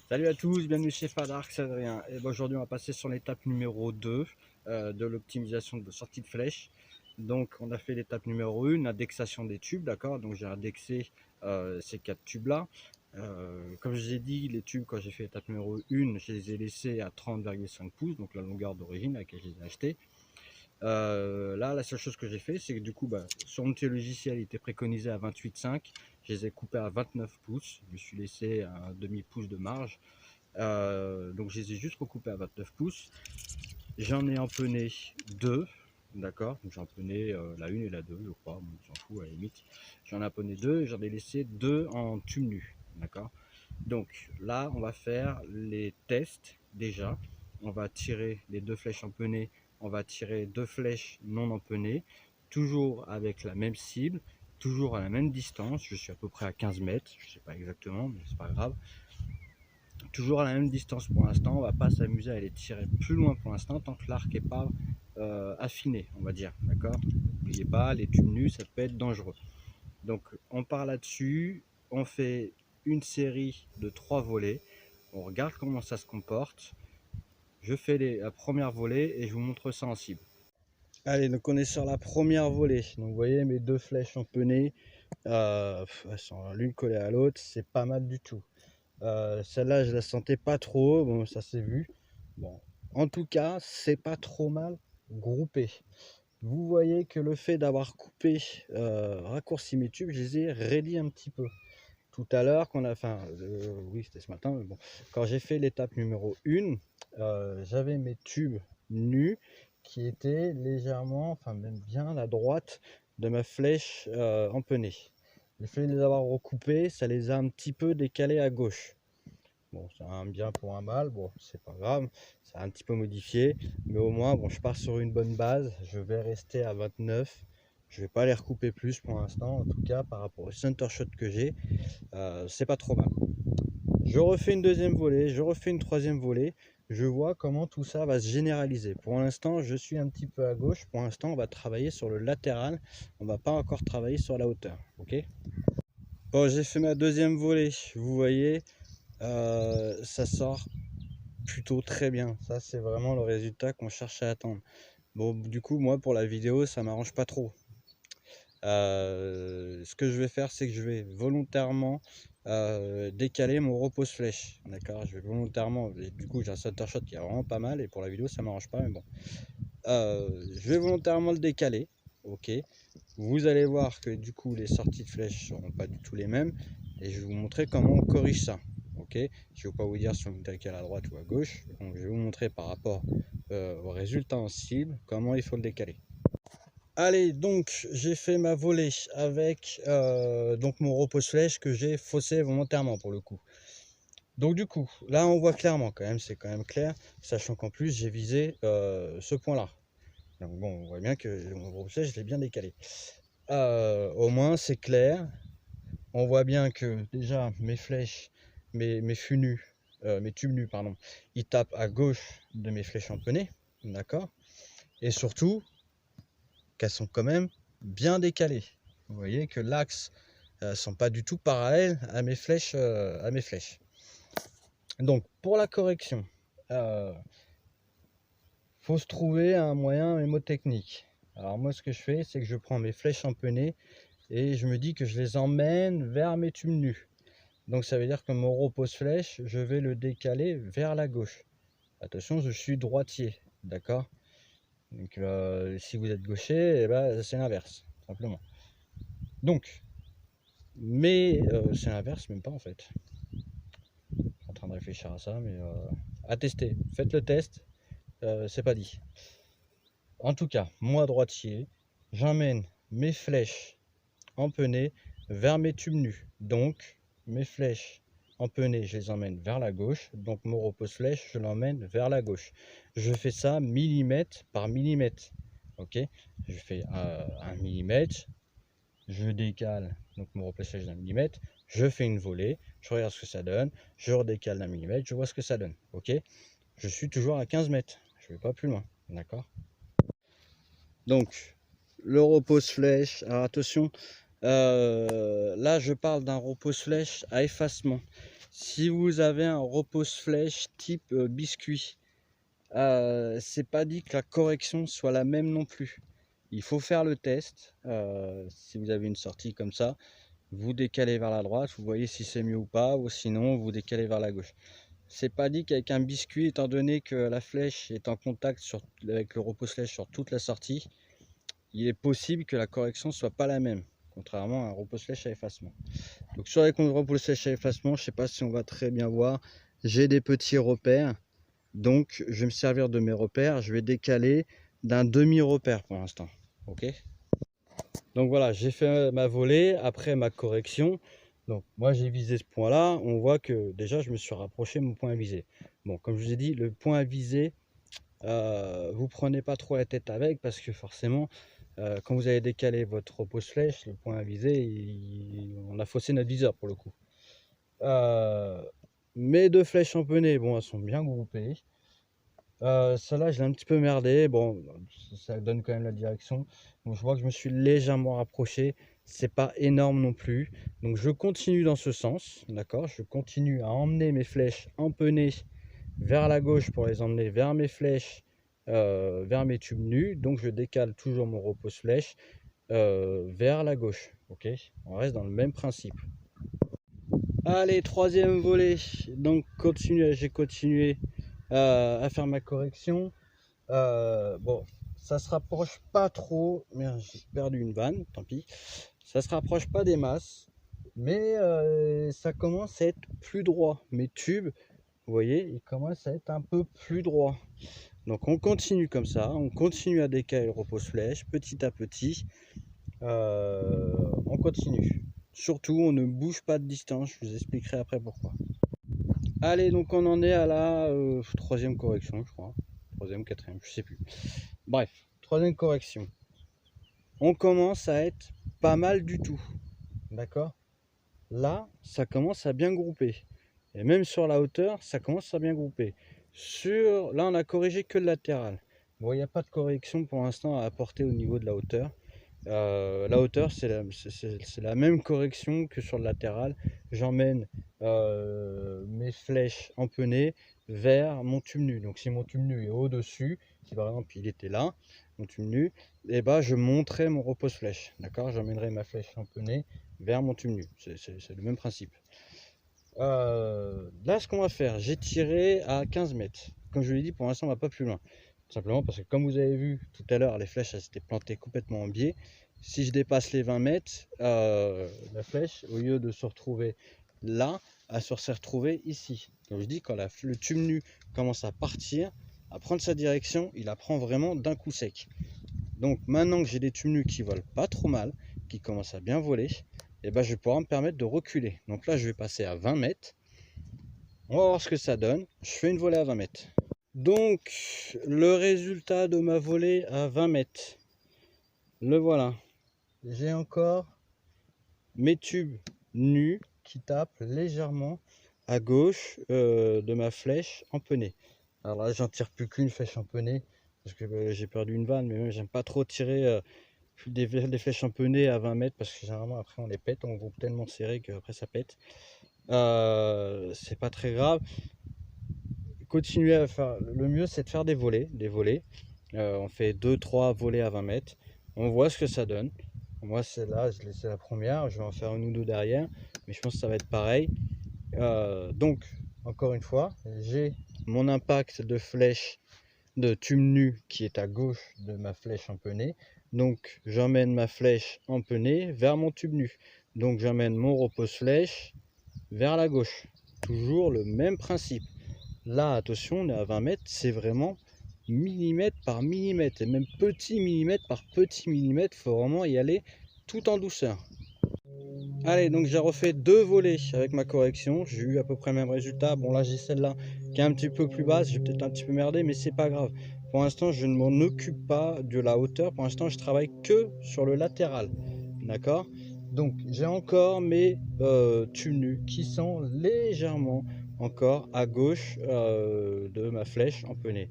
Salut à tous, bienvenue chez Fadark, c'est Adrien. Et ben, aujourd'hui on va passer sur l'étape numéro 2 de l'optimisation de sortie de flèche. Donc on a fait l'étape numéro 1, indexation des tubes, d'accord. Donc j'ai indexé ces 4 tubes là. Comme je vous ai dit, les tubes quand j'ai fait l'étape numéro 1, je les ai laissés à 30,5 pouces, donc la longueur d'origine à laquelle je les ai achetés. Là, la seule chose que j'ai fait, c'est que du coup, sur mon logiciel, il était préconisé à 28,5. Je les ai coupés à 29 pouces. Je me suis laissé un demi-pouce de marge. Donc je les ai juste recoupés à 29 pouces. J'en ai empenné deux, d'accord. Donc j'ai empenné la 1 et la 2, je crois. Bon, on s'en fout à la limite. J'en ai empenné deux et j'en ai laissé deux en tube nu, d'accord. Donc là, on va faire les tests déjà. On va tirer les deux flèches empennées. On va tirer deux flèches non empennées, toujours avec la même cible, toujours à la même distance. Je suis à peu près à 15 mètres, je ne sais pas exactement, mais c'est pas grave. Toujours à la même distance pour l'instant, on va pas s'amuser à les tirer plus loin pour l'instant tant que l'arc n'est pas affiné, on va dire, d'accord. N'oubliez pas, les tubes nus, ça peut être dangereux. Donc on part là-dessus, on fait une série de 3 volets, on regarde comment ça se comporte. Je fais la première volée et je vous montre ça en cible. Allez, donc on est sur la première volée. Donc vous voyez mes deux flèches empennées, elles sont l'une collée à l'autre, c'est pas mal du tout. Celle-là, je la sentais pas trop, bon, ça s'est vu. Bon, en tout cas, c'est pas trop mal groupé. Vous voyez que le fait d'avoir coupé, raccourci mes tubes, je les ai raidis un petit peu. Tout à l'heure, oui, c'était ce matin, mais bon, quand j'ai fait l'étape numéro 1, j'avais mes tubes nus qui étaient légèrement, enfin même bien à la droite de ma flèche empennée. Le fait de les avoir recoupés, ça les a un petit peu décalés à gauche. Bon, c'est un bien pour un mal, bon, c'est pas grave, ça a un petit peu modifié, mais au moins, bon, je pars sur une bonne base, je vais rester à 29, je vais pas les recouper plus pour l'instant, en tout cas, par rapport au center shot que j'ai, c'est pas trop mal. Je refais une deuxième volée, je refais une troisième volée, je vois comment tout ça va se généraliser. Pour l'instant, je suis un petit peu à gauche, pour l'instant, on va travailler sur le latéral, on va pas encore travailler sur la hauteur, ok. Bon, j'ai fait ma deuxième volée, vous voyez, ça sort plutôt très bien. Ça, c'est vraiment le résultat qu'on cherche à attendre. Bon, du coup, moi, pour la vidéo, ça m'arrange pas trop. Ce que je vais faire, c'est que je vais volontairement décaler mon repose flèche. D'accord, je vais volontairement, du coup, j'ai un center shot qui est vraiment pas mal, et pour la vidéo, ça m'arrange pas, mais bon. Je vais volontairement le décaler. Ok, vous allez voir que du coup les sorties de flèches seront pas du tout les mêmes, et je vais vous montrer comment on corrige ça. Ok, je ne vais pas vous dire si on le décale à droite ou à gauche, donc je vais vous montrer par rapport au résultat en cible comment il faut le décaler. Allez, donc j'ai fait ma volée avec donc mon repose flèche que j'ai faussé volontairement pour le coup. Donc du coup, là on voit clairement quand même, c'est quand même clair, sachant qu'en plus j'ai visé ce point là. Donc bon, on voit bien que mon repose flèche je l'ai bien décalé. Au moins c'est clair, on voit bien que déjà mes flèches, mes fûts nus, mes tubes nus pardon, ils tapent à gauche de mes flèches empennées, d'accord, et surtout qu'elles sont quand même bien décalées. Vous voyez que l'axe sont pas du tout parallèles à mes flèches, Donc pour la correction, faut se trouver un moyen mémotechnique. Alors moi ce que je fais, c'est que je prends mes flèches empennées et je me dis que je les emmène vers mes tubes nus. Donc ça veut dire que mon repose flèche, je vais le décaler vers la gauche. Attention, je suis droitier, d'accord. Donc si vous êtes gaucher, eh ben, c'est l'inverse, simplement. Donc, mais c'est l'inverse, même pas en fait. Je suis en train de réfléchir à ça, mais à tester. Faites le test, c'est pas dit. En tout cas, moi droitier, j'emmène mes flèches empennées vers mes tubes nus. Donc, mes flèches empennées, je les emmène vers la gauche. Donc, mon repose flèche, je l'emmène vers la gauche. Je fais ça millimètre par millimètre. Ok, je fais 1 millimètre, je décale donc mon repose flèche d'un millimètre, je fais une volée, je regarde ce que ça donne, je redécale d'un millimètre, je vois ce que ça donne. Ok, je suis toujours à 15 mètres, je ne vais pas plus loin. D'accord. Donc, le repose flèche, alors attention, Là, je parle d'un repose-flèche à effacement. Si vous avez un repose-flèche type biscuit, c'est pas dit que la correction soit la même non plus. Il faut faire le test. Si vous avez une sortie comme ça, vous décalez vers la droite, vous voyez si c'est mieux ou pas, ou sinon vous décalez vers la gauche. C'est pas dit qu'avec un biscuit, étant donné que la flèche est en contact avec le repose-flèche sur toute la sortie, il est possible que la correction soit pas la même, contrairement à un repose-flèche à effacement. Donc sur les repose-flèche à effacement, je sais pas si on va très bien voir, j'ai des petits repères, donc je vais me servir de mes repères, je vais décaler d'un demi-repère pour l'instant. Ok. Donc voilà, j'ai fait ma volée après ma correction. Donc moi j'ai visé ce point là, on voit que déjà je me suis rapproché de mon point à viser. Bon, comme je vous ai dit, le point à viser, vous prenez pas trop la tête avec, parce que forcément quand vous avez décalé votre repose flèche, le point à viser, on a faussé notre viseur pour le coup. Mes deux flèches empennées, bon, elles sont bien groupées. Celle-là, je l'ai un petit peu merdé. Bon, ça donne quand même la direction. Donc je vois que je me suis légèrement rapproché. C'est pas énorme non plus. Donc je continue dans ce sens, d'accord. Je continue à emmener mes flèches empennées vers la gauche pour les emmener vers mes flèches, vers mes tubes nus. Donc je décale toujours mon repose flèche vers la gauche. Ok, on reste dans le même principe. Allez, troisième volet. Donc j'ai continué à faire ma correction. Bon, ça se rapproche pas trop. Merde, j'ai perdu une vanne, tant pis. Ça se rapproche pas des masses, mais ça commence à être plus droit. Mes tubes, vous voyez, ils commencent à être un peu plus droits. Donc on continue comme ça, on continue à décaler le repose flèche petit à petit. On continue. Surtout, on ne bouge pas de distance. Je vous expliquerai après pourquoi. Allez, donc on en est à la troisième correction, je crois. Troisième, quatrième, je sais plus. Bref, troisième correction. On commence à être pas mal du tout. D'accord? Là, ça commence à bien grouper. Et même sur la hauteur, ça commence à bien grouper. Là, on a corrigé que le latéral. Bon, il n'y a pas de correction pour l'instant à apporter au niveau de la hauteur. La hauteur, c'est la même correction que sur le latéral. J'emmène mes flèches empennées vers mon tube nu. Donc si mon tube nu est au-dessus, si par exemple il était là, mon tube nu, et bah je monterai mon repose flèche. D'accord, j'emmènerai ma flèche empennée vers mon tube nu. C'est le même principe. Là, ce qu'on va faire, j'ai tiré à 15 mètres. Comme je vous l'ai dit, pour l'instant, on va pas plus loin. Tout simplement parce que, comme vous avez vu tout à l'heure, les flèches elles s'étaient plantées complètement en biais. Si je dépasse les 20 mètres, la flèche, au lieu de se retrouver là, elle se retrouver ici. Donc je dis, quand le tube nu commence à partir, à prendre sa direction, il la prend vraiment d'un coup sec. Donc maintenant que j'ai des tubes nus qui volent pas trop mal, qui commencent à bien voler, et ben je vais pouvoir me permettre de reculer. Donc là, je vais passer à 20 mètres. On va voir ce que ça donne. Je fais une volée à 20 mètres. Donc, le résultat de ma volée à 20 mètres, le voilà. J'ai encore mes tubes nus qui tapent légèrement à gauche de ma flèche empennée. Alors là, j'en tire plus qu'une flèche empennée parce que j'ai perdu une vanne, mais même j'aime pas trop tirer des flèches empennées à 20 mètres parce que généralement après on les pète, on groupe tellement serré qu'après ça pète. C'est pas très grave. Continuer à faire, le mieux c'est de faire des volées. On fait 2-3 volées à 20 mètres, on voit ce que ça donne. Moi c'est là, c'est la première, je vais en faire une ou deux derrière, mais je pense que ça va être pareil. Donc encore une fois, j'ai mon impact de flèche de tube nu qui est à gauche de ma flèche empennée. Donc j'emmène ma flèche empennée vers mon tube nu. Donc j'emmène mon repose flèche vers la gauche. Toujours le même principe. Là, attention, on est à 20 mètres, c'est vraiment millimètre par millimètre. Et même petit millimètre par petit millimètre, il faut vraiment y aller tout en douceur. Allez, donc j'ai refait deux volets avec ma correction. J'ai eu à peu près le même résultat. Bon, là, j'ai celle-là qui est un petit peu plus basse. J'ai peut-être un petit peu merdé, mais c'est pas grave. Pour l'instant, je ne m'en occupe pas de la hauteur. Pour l'instant, je travaille que sur le latéral. D'accord? Donc, j'ai encore mes tubes nus qui sont légèrement encore à gauche de ma flèche empennée.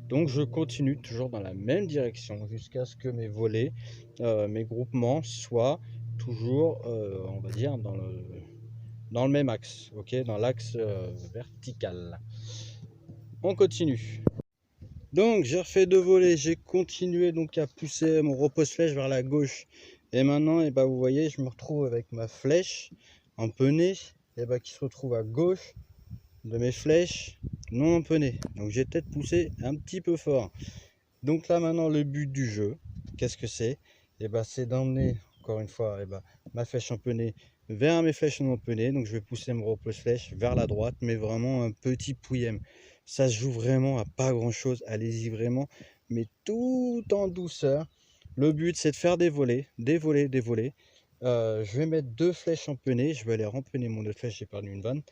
Donc, je continue toujours dans la même direction jusqu'à ce que mes volets, mes groupements soient on va dire, dans le même axe, ok, dans l'axe vertical. On continue. Donc j'ai refait 2 volets, j'ai continué donc à pousser mon repose-flèche vers la gauche. Et maintenant, vous voyez, je me retrouve avec ma flèche empennée, qui se retrouve à gauche de mes flèches non empennées. Donc j'ai peut-être poussé un petit peu fort. Donc là maintenant, le but du jeu, qu'est-ce que c'est? C'est d'emmener encore une fois ma flèche empennée vers mes flèches non empennées. Donc je vais pousser mon repose-flèche vers la droite, mais vraiment un petit pouillem. Ça se joue vraiment à pas grand chose, allez-y vraiment, mais tout en douceur. Le but c'est de faire des volets, des volets, des volets. Je vais mettre 2 flèches empennées, je vais aller rempenner mon 2 flèches, j'ai perdu une vanne.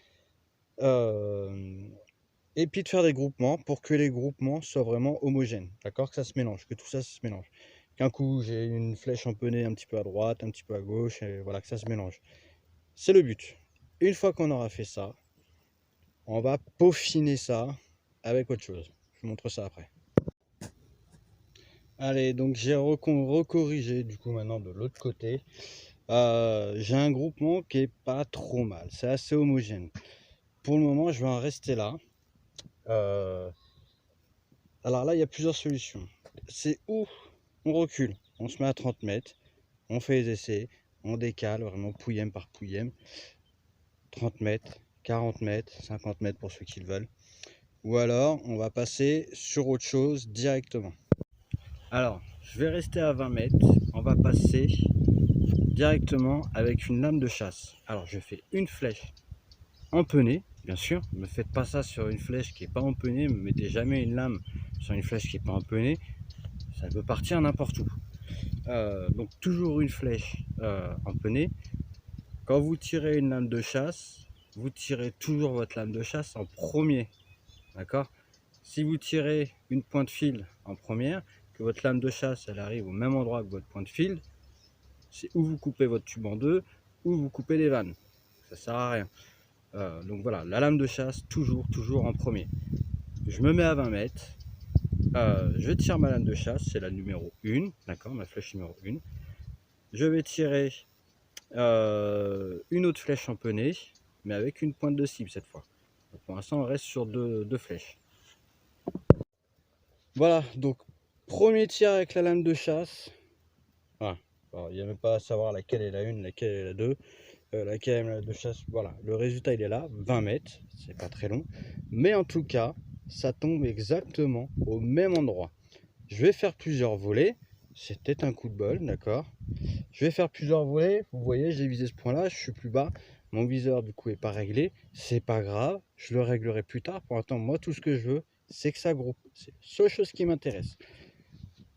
Et puis de faire des groupements pour que les groupements soient vraiment homogènes, d'accord, que ça se mélange, que tout ça se mélange. Qu'un coup j'ai une flèche empennée un petit peu à droite, un petit peu à gauche, et voilà, que ça se mélange. C'est le but. Une fois qu'on aura fait ça, on va peaufiner ça avec autre chose. Je vous montre ça après. Allez, donc j'ai recorrigé du coup maintenant de l'autre côté. J'ai un groupement qui est pas trop mal, c'est assez homogène. Pour le moment, je vais en rester là. Alors là, il y a plusieurs solutions. C'est où on recule, on se met à 30 mètres, on fait les essais, on décale vraiment pouillem par pouillem. 30 mètres, 40 mètres, 50 mètres pour ceux qui le veulent. Ou alors, on va passer sur autre chose directement. Alors, je vais rester à 20 mètres, on va passer directement avec une lame de chasse. Alors, je fais une flèche empennée, bien sûr. Ne me faites pas ça sur une flèche qui n'est pas empennée, ne me mettez jamais une lame sur une flèche qui n'est pas empennée. Ça peut partir n'importe où. Donc toujours une flèche empennée. Quand vous tirez une lame de chasse, vous tirez toujours votre lame de chasse en premier, d'accord? Si vous tirez une pointe fil en première, que votre lame de chasse elle arrive au même endroit que votre pointe fil, c'est où vous coupez votre tube en deux, ou vous coupez les vannes. Ça sert à rien. Donc voilà, la lame de chasse toujours en premier. Je me mets à 20 mètres. Je tire ma lame de chasse, c'est la numéro 1, d'accord, ma flèche numéro 1. Je vais tirer une autre flèche empennée, mais avec une pointe de cible cette fois. Donc pour l'instant, on reste sur deux flèches. Voilà, donc premier tir avec la lame de chasse. Voilà. Alors, il n'y a même pas à savoir laquelle est la 1, laquelle est la 2, laquelle est la lame de chasse. Voilà, le résultat il est là, 20 mètres, c'est pas très long. Mais en tout cas, ça tombe exactement au même endroit. Je vais faire plusieurs volets, c'est peut-être un coup de bol, d'accord. Je vais faire plusieurs volets, vous voyez, j'ai visé ce point-là, je suis plus bas. Mon viseur du coup est pas réglé, c'est pas grave, je le réglerai plus tard. Pour l'instant, moi tout ce que je veux, c'est que ça groupe. C'est la seule chose qui m'intéresse.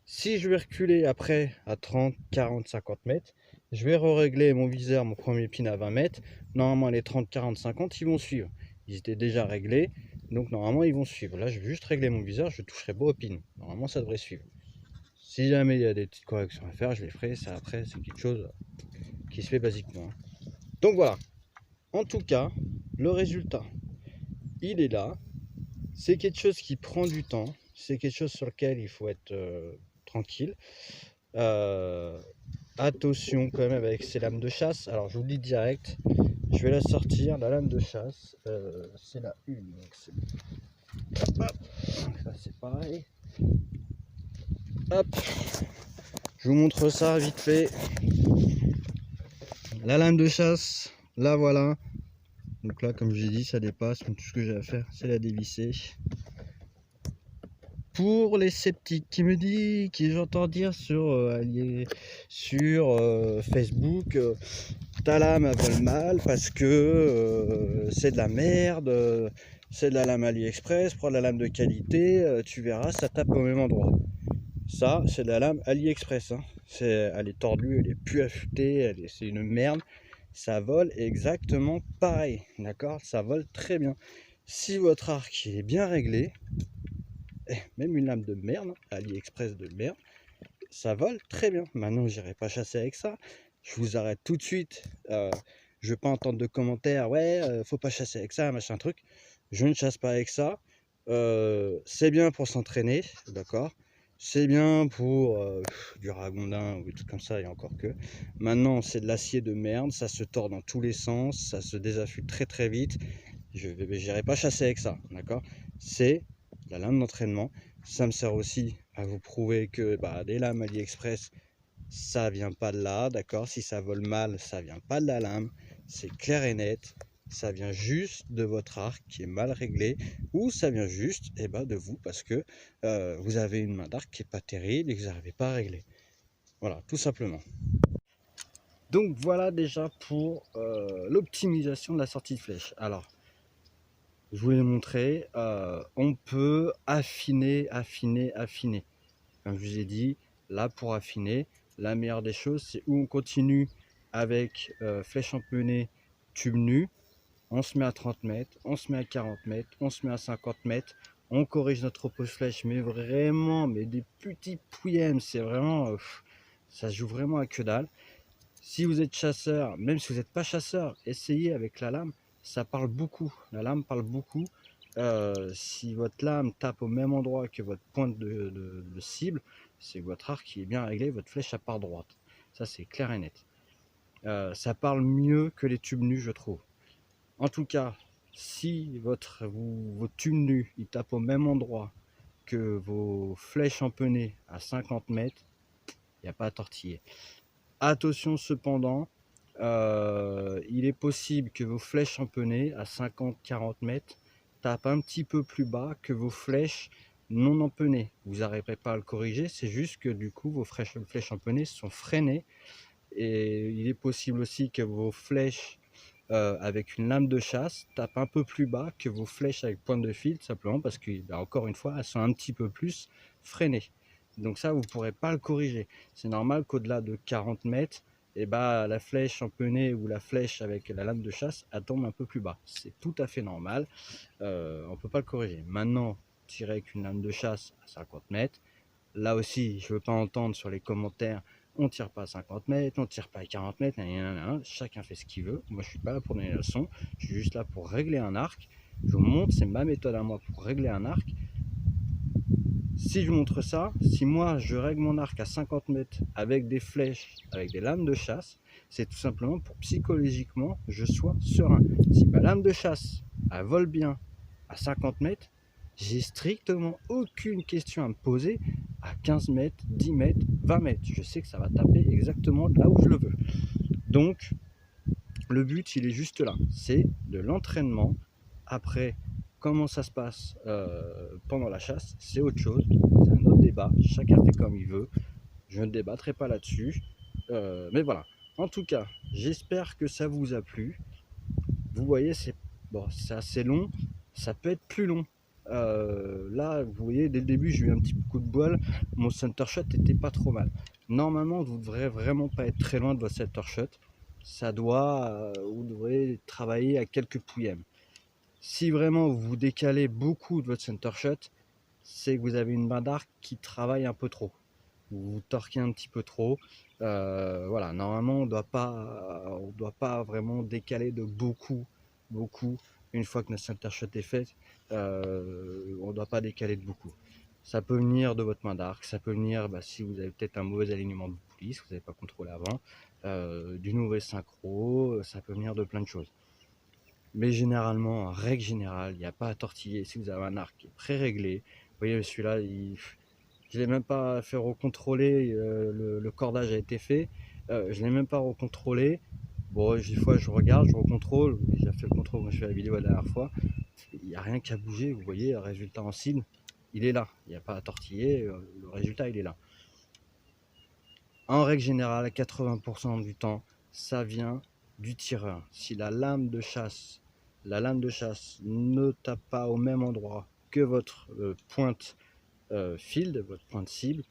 Si je vais reculer après à 30, 40, 50 mètres, je vais régler mon viseur, mon premier pin à 20 mètres. Normalement les 30, 40, 50, ils vont suivre. Ils étaient déjà réglés, donc normalement ils vont suivre. Là je vais juste régler mon viseur, je toucherai pas au pin. Normalement ça devrait suivre. Si jamais il y a des petites corrections à faire, je les ferai. Ça après c'est quelque chose qui se fait basiquement. Donc voilà. En tout cas, le résultat, il est là. C'est quelque chose qui prend du temps. C'est quelque chose sur lequel il faut être tranquille. Attention quand même avec ces lames de chasse. Alors je vous le dis direct, je vais la sortir. La lame de chasse, c'est la 1. Donc ça c'est pareil. Hop, je vous montre ça vite fait. La lame de chasse, la voilà. Donc là, comme j'ai dit, ça dépasse. Donc tout ce que j'ai à faire, c'est la dévisser. Pour les sceptiques qui j'entends dire sur Facebook, ta lame elle vole mal parce que c'est de la merde, c'est de la lame AliExpress, prends de la lame de qualité, tu verras, ça tape au même endroit. Ça, c'est de la lame AliExpress, hein. Elle est tordue, elle est plus affûtée, c'est une merde. Ça vole exactement pareil, d'accord? Ça vole très bien. Si votre arc est bien réglé, même une lame de merde, AliExpress de merde, ça vole très bien. Maintenant, j'irai pas chasser avec ça. Je vous arrête tout de suite. Je veux pas entendre de commentaires. Ouais, faut pas chasser avec ça, machin truc. Je ne chasse pas avec ça. C'est bien pour s'entraîner, d'accord. C'est bien pour du ragondin ou des trucs comme ça, et encore que. Maintenant, c'est de l'acier de merde, ça se tord dans tous les sens, ça se désaffûte très très vite. Je n'irai pas chasser avec ça, d'accord? C'est la lame d'entraînement. Ça me sert aussi à vous prouver que des lames AliExpress, ça vient pas de là, d'accord? Si ça vole mal, ça vient pas de la lame, c'est clair et net. Ça vient juste de votre arc qui est mal réglé, ou ça vient juste de vous parce que vous avez une main d'arc qui est pas terrible et que vous n'arrivez pas à régler. Voilà, tout simplement. Donc voilà déjà pour l'optimisation de la sortie de flèche. Alors, je voulais le montrer, on peut affiner. Comme je vous ai dit, là pour affiner, la meilleure des choses, c'est où on continue avec flèche empennée, tube nu, on se met à 30 mètres, on se met à 40 mètres, on se met à 50 mètres, on corrige notre repose flèche, mais vraiment, mais des petits pouillèmes, c'est vraiment, ça joue vraiment à que dalle. Si vous êtes chasseur, même si vous n'êtes pas chasseur, essayez avec la lame, ça parle beaucoup, la lame parle beaucoup. Si votre lame tape au même endroit que votre pointe de cible, c'est votre arc qui est bien réglé, votre flèche à part droite. Ça c'est clair et net. Ça parle mieux que les tubes nus, je trouve. En tout cas, si vos tubes nus ils tapent au même endroit que vos flèches empennées à 50 mètres, il n'y a pas à tortiller. Attention cependant, il est possible que vos flèches empennées à 50-40 mètres tapent un petit peu plus bas que vos flèches non empennées. Vous n'arriverez pas à le corriger, c'est juste que du coup vos flèches empennées sont freinées. Et il est possible aussi que vos flèches avec une lame de chasse tapent un peu plus bas que vos flèches avec pointe de fil, simplement parce que, encore une fois, elles sont un petit peu plus freinées. Donc ça, vous ne pourrez pas le corriger. C'est normal qu'au-delà de 40 mètres, la flèche empennée ou la flèche avec la lame de chasse, elle tombe un peu plus bas. C'est tout à fait normal. On ne peut pas le corriger. Maintenant, tirer avec une lame de chasse à 50 mètres, là aussi, je ne veux pas entendre sur les commentaires on tire pas à 50 mètres, on tire pas à 40 mètres, chacun fait ce qu'il veut. Moi, je suis pas là pour donner la leçon, je suis juste là pour régler un arc. Je vous montre, c'est ma méthode à moi pour régler un arc. Si je vous montre ça, si moi je règle mon arc à 50 mètres avec des flèches, avec des lames de chasse, c'est tout simplement pour psychologiquement je sois serein. Si ma lame de chasse elle vole bien à 50 mètres, j'ai strictement aucune question à me poser à 15 mètres, 10 mètres, 20 mètres. Je sais que ça va taper exactement là où je le veux. Donc, le but, il est juste là. C'est de l'entraînement. Après, comment ça se passe pendant la chasse, c'est autre chose. C'est un autre débat. Chacun fait comme il veut. Je ne débattrai pas là-dessus. Mais voilà. En tout cas, j'espère que ça vous a plu. Vous voyez, c'est assez long. Ça peut être plus long. Là, vous voyez, dès le début, j'ai eu un petit coup de bol. Mon center shot était pas trop mal. Normalement, vous ne devrez vraiment pas être très loin de votre center shot. Vous devrez travailler à quelques pouillèmes. Si vraiment vous vous décalez beaucoup de votre center shot, c'est que vous avez une main d'arc qui travaille un peu trop. Vous torquez un petit peu trop. Voilà, normalement, on doit pas vraiment décaler de beaucoup. Une fois que notre center shot est fait, on ne doit pas décaler de beaucoup. Ça peut venir de votre main d'arc, ça peut venir si vous avez peut-être un mauvais alignement de poulie, si vous n'avez pas contrôlé avant, d'une mauvaise synchro, ça peut venir de plein de choses. Mais généralement, en règle générale, il n'y a pas à tortiller. Si vous avez un arc qui est pré-réglé, vous voyez celui-là, je ne l'ai même pas fait recontrôler, le cordage a été fait, je ne l'ai même pas recontrôlé. Bon, des fois je regarde, je recontrôle, j'ai fait le contrôle quand je fais la vidéo la dernière fois, il n'y a rien qu'à bouger, vous voyez, le résultat en cible, il est là, il n'y a pas à tortiller, le résultat il est là. En règle générale, à 80% du temps, ça vient du tireur. Si la lame de chasse ne tape pas au même endroit que votre pointe field, votre pointe cible,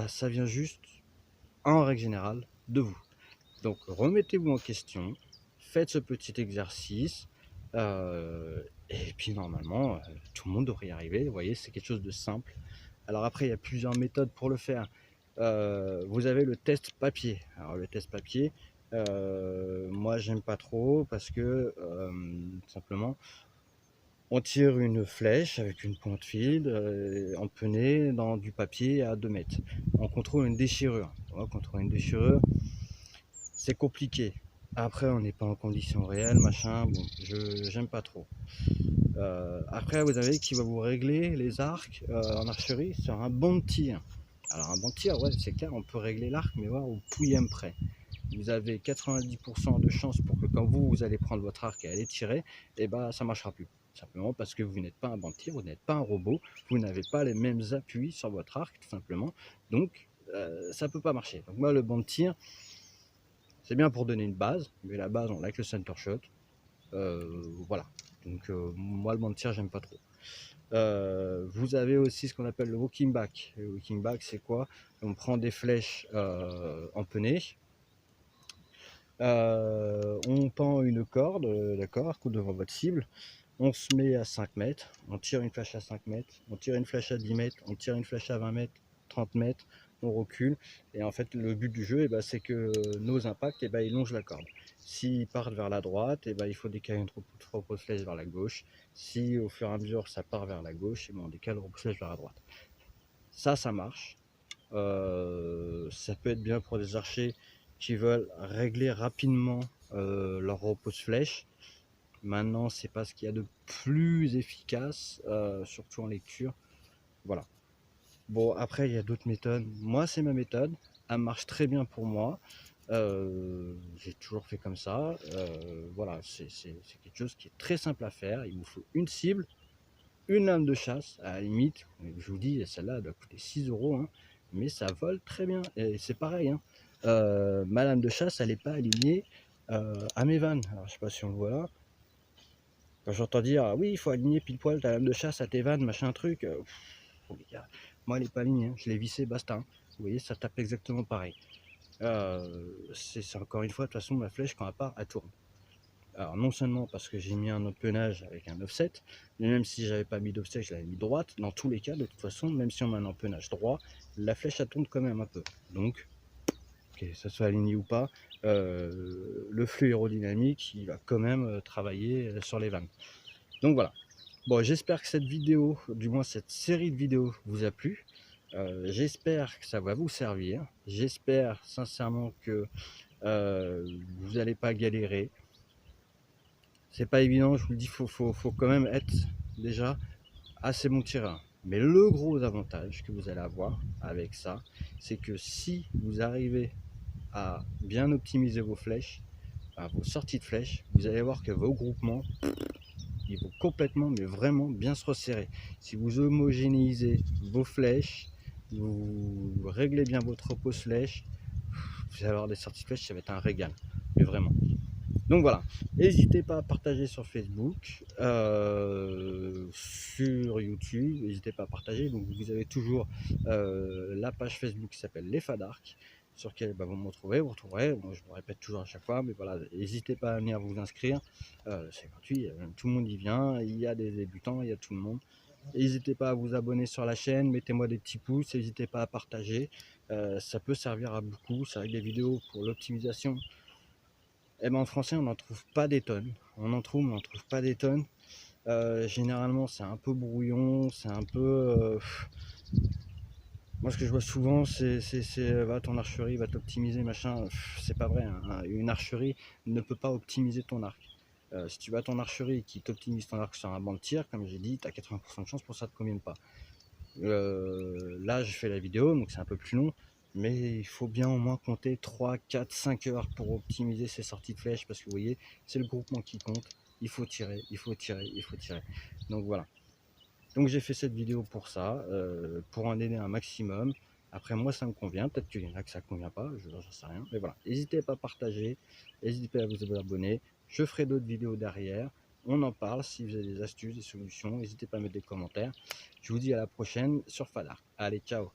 ça vient juste, en règle générale, de vous. Donc remettez-vous en question, faites ce petit exercice, et puis normalement, tout le monde devrait y arriver. Vous voyez, c'est quelque chose de simple. Alors après, il y a plusieurs méthodes pour le faire. Vous avez le test papier. Alors le test papier, moi j'aime pas trop parce que simplement On tire une flèche avec une pointe fil empennée dans du papier à 2 mètres. On contrôle une déchirure. On contrôle une déchirure, c'est compliqué. Après, on n'est pas en condition réelle, machin, bon, j'aime pas trop. Après, vous avez qui va vous régler les arcs en archerie sur un bon de tir. Alors un bon de tir, ouais, c'est clair, on peut régler l'arc, mais voir au pouillème près. Vous avez 90% de chance pour que quand vous allez prendre votre arc et aller tirer, et ben ça marchera plus. Simplement parce que vous n'êtes pas un banc de tir, vous n'êtes pas un robot, vous n'avez pas les mêmes appuis sur votre arc, tout simplement. Donc ça peut pas marcher. Donc moi, le banc de tir, c'est bien pour donner une base, mais la base, on l'a avec le center shot. Voilà. Donc moi, le banc de tir, j'aime pas trop. Vous avez aussi ce qu'on appelle le walking back. Le walking back, c'est quoi? On prend des flèches empennées. On pend une corde, d'accord, devant votre cible. On se met à 5 mètres, on tire une flèche à 5 mètres, on tire une flèche à 10 mètres, on tire une flèche à 20 mètres, 30 mètres, on recule. Et en fait, le but du jeu, c'est que nos impacts, ils longent la corde. S'ils partent vers la droite, il faut décaler une repousse flèche vers la gauche. Si au fur et à mesure, ça part vers la gauche, on décale une repousse flèche vers la droite. Ça marche. Ça peut être bien pour des archers qui veulent régler rapidement leur repousse flèche. Maintenant, c'est pas ce qu'il y a de plus efficace, surtout en lecture. Voilà. Bon, après, il y a d'autres méthodes. Moi, c'est ma méthode. Elle marche très bien pour moi. J'ai toujours fait comme ça. Voilà, c'est quelque chose qui est très simple à faire. Il vous faut une cible, une lame de chasse, à la limite. Je vous dis, celle-là doit coûter 6 €, hein, mais ça vole très bien. Et c'est pareil, hein. Ma lame de chasse, elle n'est pas alignée à mes vannes. Alors, je sais pas si on le voit là. Quand j'entends dire oui, il faut aligner pile poil ta lame de chasse à tes vannes, machin truc, les gars, moi elle est pas alignée, hein, je l'ai vissé, basta. Hein. Vous voyez, ça tape exactement pareil. C'est encore une fois, de toute façon, ma flèche, quand elle part, elle tourne. Alors non seulement parce que j'ai mis un empennage avec un offset, mais même si j'avais pas mis d'offset, je l'avais mis droite, dans tous les cas, de toute façon, même si on met un empennage droit, la flèche elle tourne quand même un peu. Donc, que ça soit aligné ou pas, le flux aérodynamique, il va quand même travailler sur les vannes. Donc voilà. Bon, j'espère que cette vidéo, du moins cette série de vidéos, vous a plu. J'espère que ça va vous servir. J'espère sincèrement que vous n'allez pas galérer. C'est pas évident, je vous le dis, faut quand même être déjà assez bon tireur. Mais le gros avantage que vous allez avoir avec ça, c'est que si vous arrivez à bien optimiser vos flèches, vos sorties de flèches, vous allez voir que vos groupements, ils vont complètement, mais vraiment bien se resserrer. Si vous homogénéisez vos flèches, vous réglez bien votre repose flèche, vous allez avoir des sorties de flèches, ça va être un régal, mais vraiment. Donc voilà, n'hésitez pas à partager sur Facebook, sur YouTube, n'hésitez pas à partager. Donc vous avez toujours la page Facebook qui s'appelle Les Fadarks, sur laquelle vous me retrouverez, moi je me répète toujours à chaque fois, mais voilà, n'hésitez pas à venir vous inscrire, c'est gratuit, tout le monde y vient, il y a des débutants, il y a tout le monde. N'hésitez pas à vous abonner sur la chaîne, mettez-moi des petits pouces, n'hésitez pas à partager, ça peut servir à beaucoup, c'est vrai que des vidéos pour l'optimisation. En français, on n'en trouve pas des tonnes. On en trouve, mais on n'en trouve pas des tonnes. Généralement, c'est un peu brouillon, c'est un peu... Moi, ce que je vois souvent, c'est va ton archerie, va t'optimiser, machin. C'est pas vrai. Hein. Une archerie ne peut pas optimiser ton arc. Si tu vas à ton archerie et qui t'optimise ton arc sur un banc de tir, comme j'ai dit, tu as 80% de chance pour que ça ne te convienne pas. Là, je fais la vidéo, donc c'est un peu plus long. Mais il faut bien au moins compter 3, 4, 5 heures pour optimiser ses sorties de flèches. Parce que vous voyez, c'est le groupement qui compte. Il faut tirer, il faut tirer, il faut tirer. Donc voilà. Donc j'ai fait cette vidéo pour ça, pour en aider un maximum. Après moi ça me convient, peut-être qu'il y en a que ça ne convient pas, j'en sais rien. Mais voilà, n'hésitez pas à partager, n'hésitez pas à vous abonner. Je ferai d'autres vidéos derrière. On en parle, si vous avez des astuces, des solutions, n'hésitez pas à mettre des commentaires. Je vous dis à la prochaine sur Fadark. Allez, ciao!